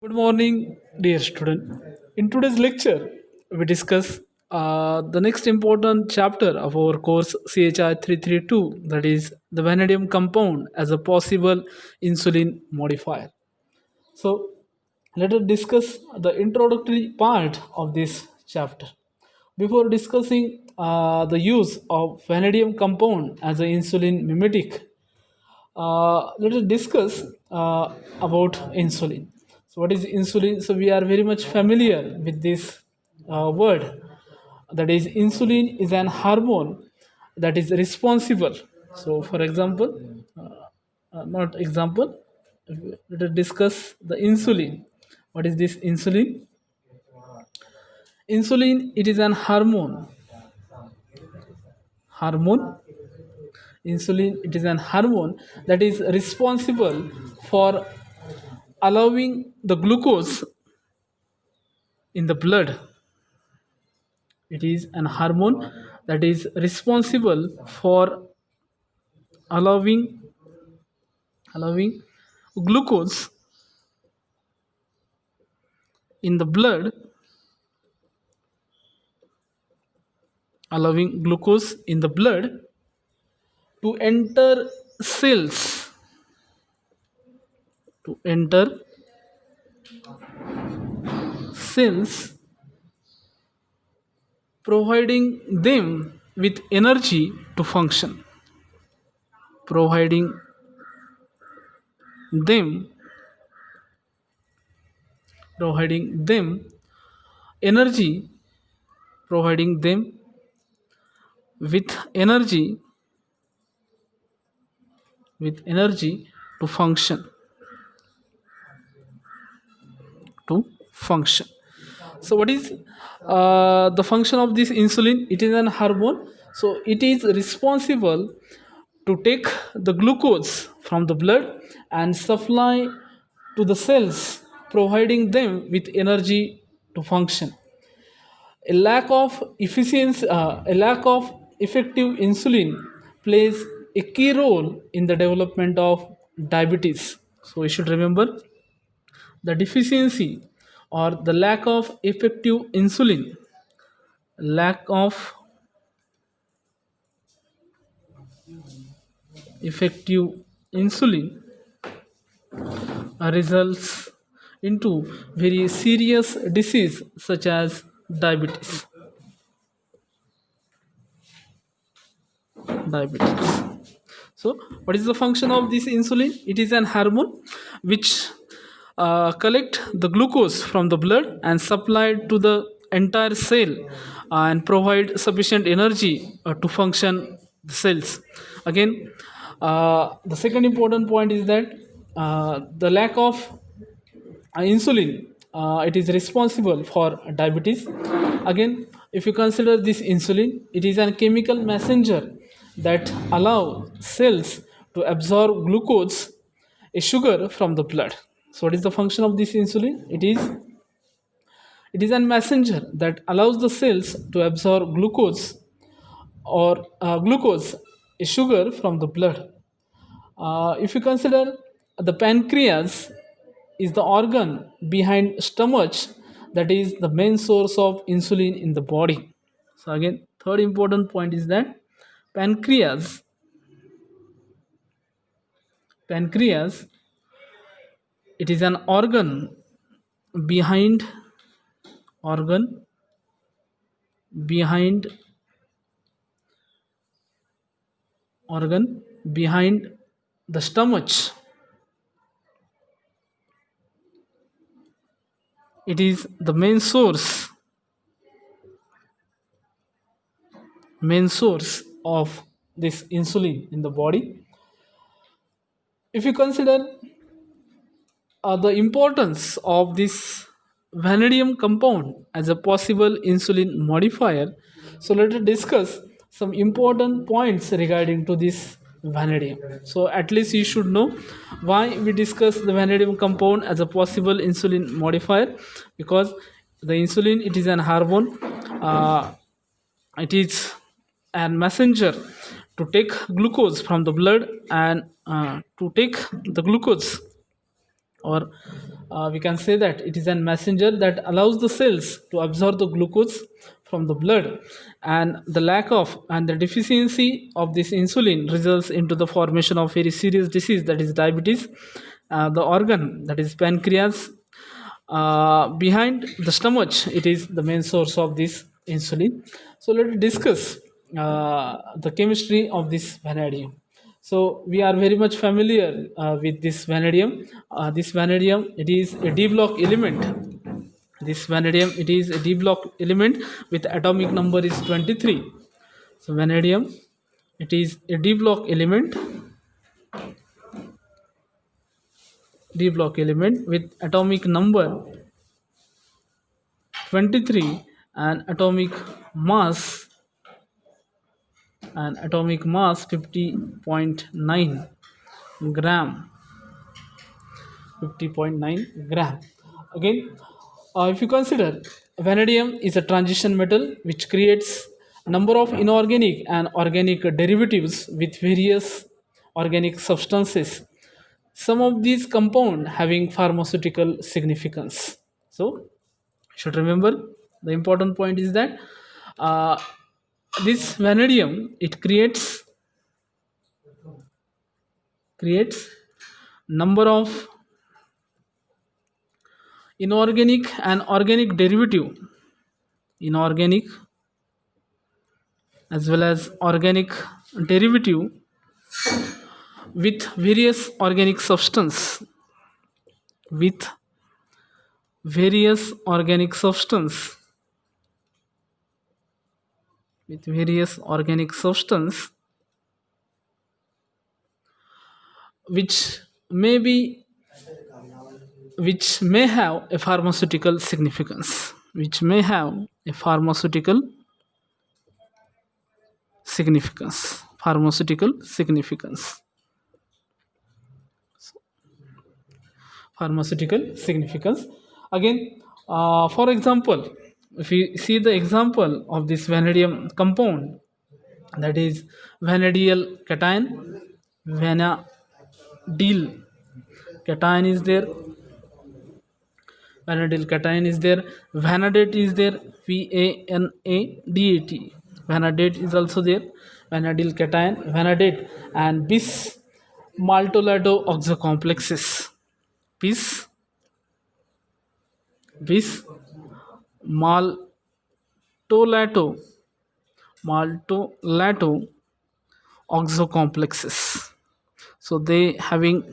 Good morning, dear student. In today's lecture, we discuss the next important chapter of our course CHI 332, that is the vanadium compound as a possible insulin modifier. So, let us discuss the introductory part of this chapter. Before discussing the use of vanadium compound as an insulin mimetic, let us discuss about insulin. So, what is insulin? So, we are very much familiar with this word. That is, insulin is an hormone that is responsible. So, for example, not example, let us discuss the insulin. What is this insulin? Insulin, it is an hormone. Insulin, it is an hormone that is responsible for allowing the glucose in the blood. It is an hormone that is responsible for allowing glucose in the blood, allowing glucose in the blood to enter cells, to enter cells, providing them with energy to function, providing them providing them energy, providing them with energy to function. So what is the function of this insulin? It is an hormone, so it is responsible to take the glucose from the blood and supply to the cells, providing them with energy to function. A lack of effective insulin plays a key role in the development of diabetes. So you should remember, the deficiency or the lack of effective insulin results into very serious disease such as diabetes. So what is the function of this insulin? It is an hormone which collect the glucose from the blood and supply it to the entire cell and provide sufficient energy to function the cells. Again, the second important point is that the lack of insulin, it is responsible for diabetes. Again, if you consider this insulin, it is a chemical messenger that allow cells to absorb glucose, a sugar from the blood. So what is the function of this insulin? It is a messenger that allows the cells to absorb glucose, a sugar from the blood. If you consider, the pancreas is the organ behind stomach that is the main source of insulin in the body. So again, third important point is that pancreas pancreas, it is an behind organ behind behind the stomach. It is the main source of this insulin in the body. If you consider the importance of this vanadium compound as a possible insulin modifier, so let us discuss some important points regarding to this vanadium. So at least you should know why we discuss the vanadium compound as a possible insulin modifier, because the insulin, it is an hormone, it is a messenger to take glucose from the blood and to take the glucose or we can say that it is a messenger that allows the cells to absorb the glucose from the blood, and the lack of and the deficiency of this insulin results into the formation of very serious disease, that is diabetes. The organ, that is pancreas, behind the stomach, it is the main source of this insulin. So let's discuss the chemistry of this vanadium. So we are very much familiar with this vanadium. This vanadium, it is a d block element. This vanadium, it is a d block element with atomic number is 23. So vanadium, it is a d block element, with atomic number 23 and atomic mass 50.9 gram. 50.9 gram. Again, if you consider, vanadium is a transition metal which creates a number of inorganic and organic derivatives with various organic substances, some of these compound having pharmaceutical significance. So should remember, the important point is that uh, this vanadium, it creates number of inorganic and organic derivative, inorganic as well as organic derivative with various organic substance, with various organic substance with various organic substance which may be which may have a pharmaceutical significance, pharmaceutical significance, pharmaceutical significance. Again, for example, if you see the example of this vanadium compound, that is vanadial cation, vanadial cation is there, vanadial cation is there, vanadate is there, vanadate, vanadate is also there, vanadial cation, vanadate, and bis maltolado oxocomplexes, bis bis maltolato maltolato oxocomplexes. So they having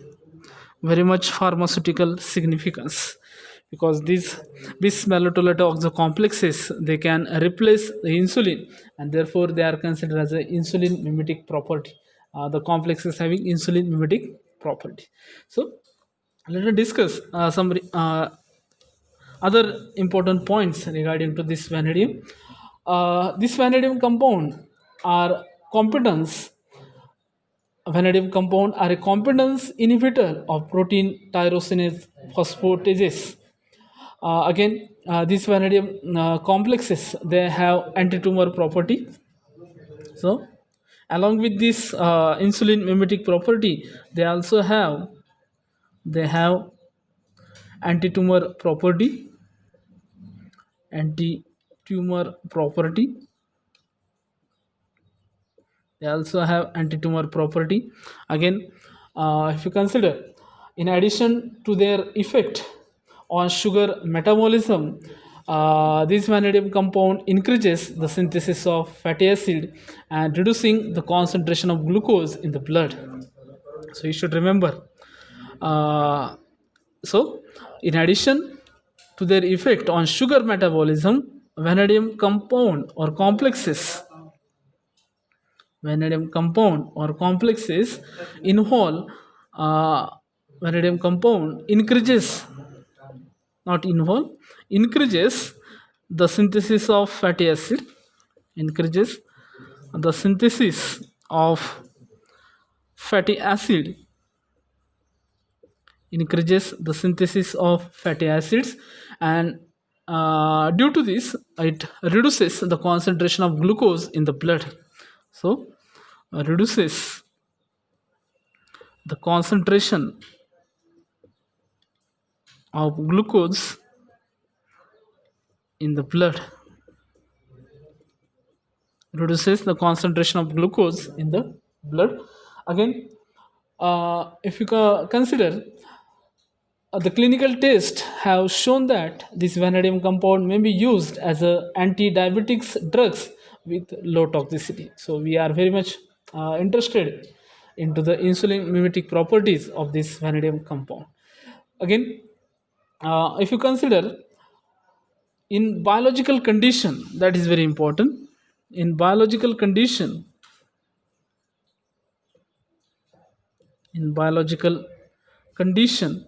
very much pharmaceutical significance, because these bis-maltolate oxocomplexes, they can replace the insulin, and therefore they are considered as a insulin mimetic property. The complexes having insulin mimetic property. So let us discuss some other important points regarding to this vanadium. This vanadium compound are competence vanadium compound are a competence inhibitor of protein tyrosinase phosphatase. Again, these vanadium complexes, they have anti-tumor property. So along with this insulin mimetic property, they have anti-tumor property, anti-tumor property. They also have anti-tumor property. Again, if you consider, in addition to their effect on sugar metabolism, this vanadium compound increases the synthesis of fatty acid and reducing the concentration of glucose in the blood. So you should remember. Uh, so, in addition to their effect on sugar metabolism, vanadium compound or complexes vanadium compound or complexes involve vanadium compound increases the synthesis of fatty acid, increases the synthesis of fatty acid increases the synthesis of fatty acids, and due to this, it reduces the concentration of glucose in the blood. So reduces the concentration of glucose in the blood, reduces the concentration of glucose in the blood. Again, if you consider, the clinical tests have shown that this vanadium compound may be used as a anti-diabetics drugs with low toxicity. So we are very much interested into the insulin mimetic properties of this vanadium compound. Again, if you consider, in biological condition, that is very important. In biological condition, in biological condition,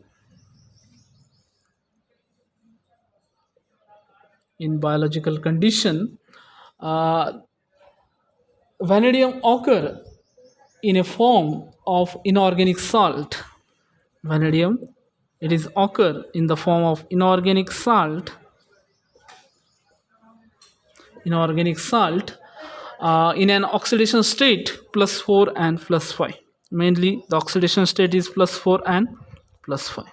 in biological condition, uh, vanadium occur in a form of inorganic salt. Vanadium, it is occur in the form of inorganic salt in an oxidation state plus 4 and plus 5. Mainly the oxidation state is plus 4 and plus 5.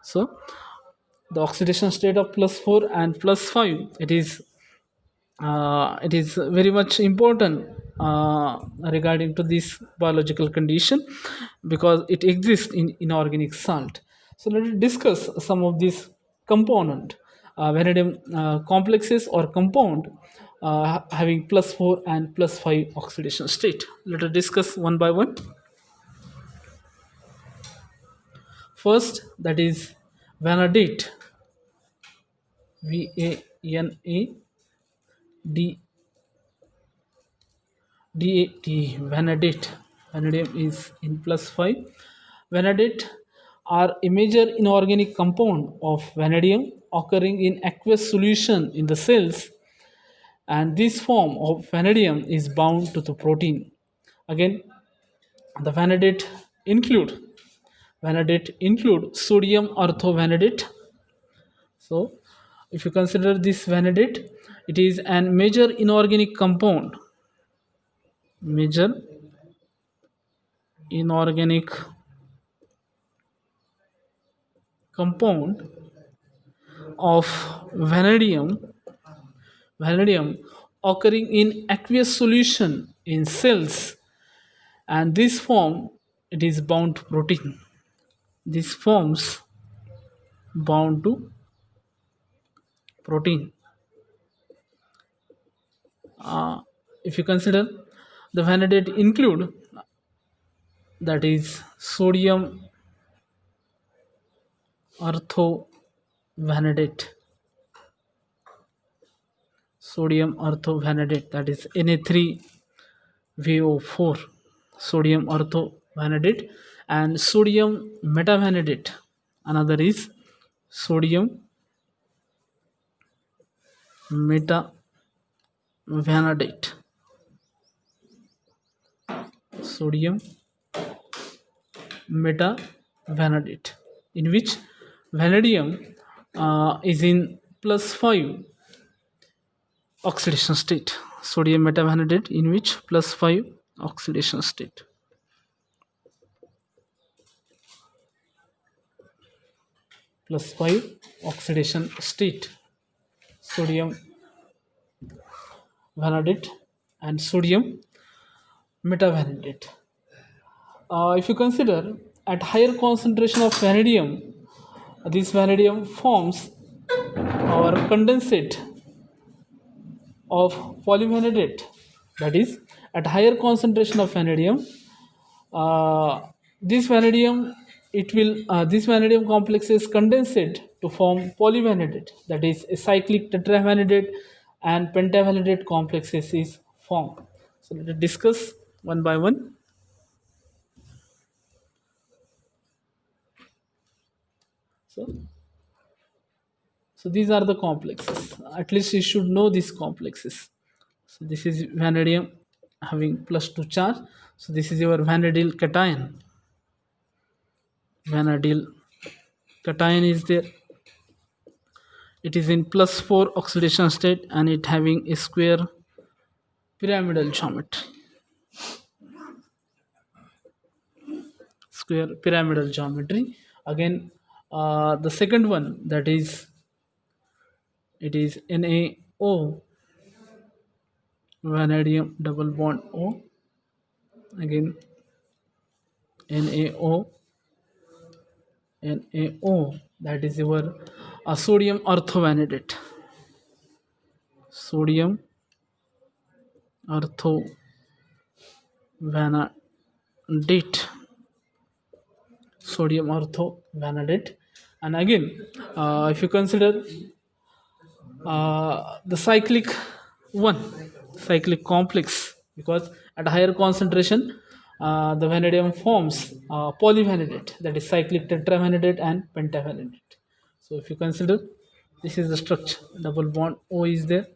So the oxidation state of plus 4 and plus 5, it is very much important regarding to this biological condition, because it exists in inorganic salt. So let us discuss some of these component vanadium complexes or compound having plus 4 and plus 5 oxidation state. Let us discuss one by one. First, that is vanadate. V A N A D DAT, vanadate. Vanadium is in plus 5. Vanadate are a major inorganic compound of vanadium occurring in aqueous solution in the cells, and this form of vanadium is bound to the protein. Again, the vanadate include sodium orthovanadate. So if you consider this vanadate, it is an major inorganic compound, major inorganic compound of vanadium occurring in aqueous solution in cells, and this form, it is bound to protein. This forms bound to protein. If you consider, the vanadate include, that is sodium orthovanadate, that is Na3VO4, sodium orthovanadate, and sodium metavanadate. Another is sodium metavanadate, sodium metavanadate, in which vanadium is in plus 5 oxidation state. Sodium metavanadate in which plus 5 oxidation state. Plus 5 oxidation state. Sodium vanadate and sodium metavanadate. If you consider, at higher concentration of vanadium, this vanadium forms or condensate of polyvanadate. That is, at higher concentration of vanadium, uh, this vanadium this vanadium complex is condensate to form polyvanadate, that is a cyclic tetravanadate and pentavanadate complexes is formed. So let us discuss one by one. So these are the complexes. At least you should know these complexes. So this is vanadium having plus 2 charge. So this is your vanadyl cation. Vanadyl cation is there. It is in plus 4 oxidation state and it having a square pyramidal geometry. Square pyramidal geometry. Again, The second one, that is, it is NaO, vanadium double bond O. Again, NaO, NaO, that is your sodium orthovanadate. Sodium orthovanadate. Sodium orthovanadate. And again, if you consider the one cyclic complex, because at higher concentration the vanadium forms polyvanadate, that is cyclic tetravanadate and pentavanadate. So if you consider, this is the structure, double bond O is there,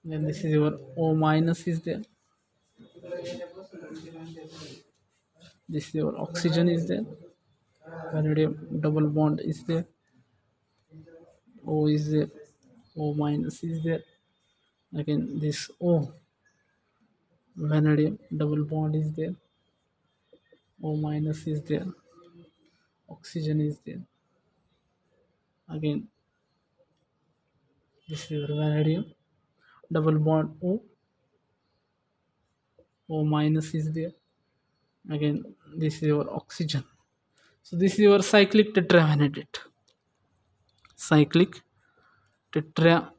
then this is your O minus is there, this is your oxygen is there, vanadium double bond is there, O is there, O minus is there, again this O, vanadium double bond is there, O minus is there, oxygen is there, again this is your vanadium double bond O minus is there, again this is your oxygen. So this is your cyclic tetravanadate, cyclic tetravanadate,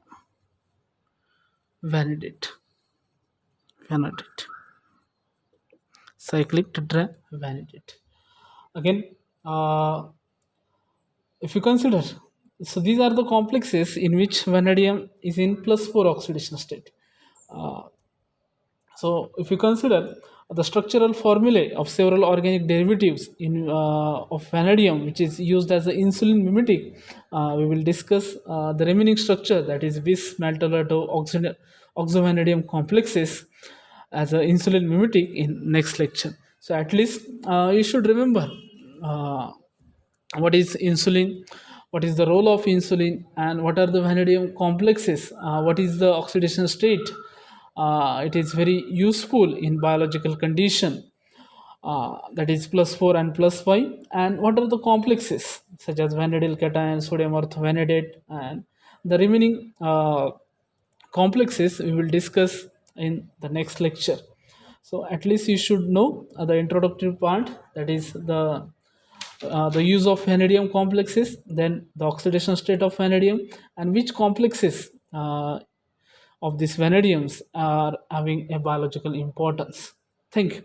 vanadate, cyclic tetravanadate. Again, if you consider, so these are the complexes in which vanadium is in +4 oxidation state. So if you consider the structural formulae of several organic derivatives of vanadium, which is used as an insulin mimetic, we will discuss the remaining structure, that is bis maltolato oxovanadium complexes as an insulin mimetic, in next lecture. So at least you should remember what is insulin, what is the role of insulin, and what are the vanadium complexes, what is the oxidation state. It is very useful in biological condition, that is +4 and +5, and what are the complexes such as vanadyl cation, sodium orthovanadate, and the remaining complexes we will discuss in the next lecture. So at least you should know the introductory part, that is the use of vanadium complexes, then the oxidation state of vanadium, and which complexes of these vanadiums are having a biological importance. Thank you.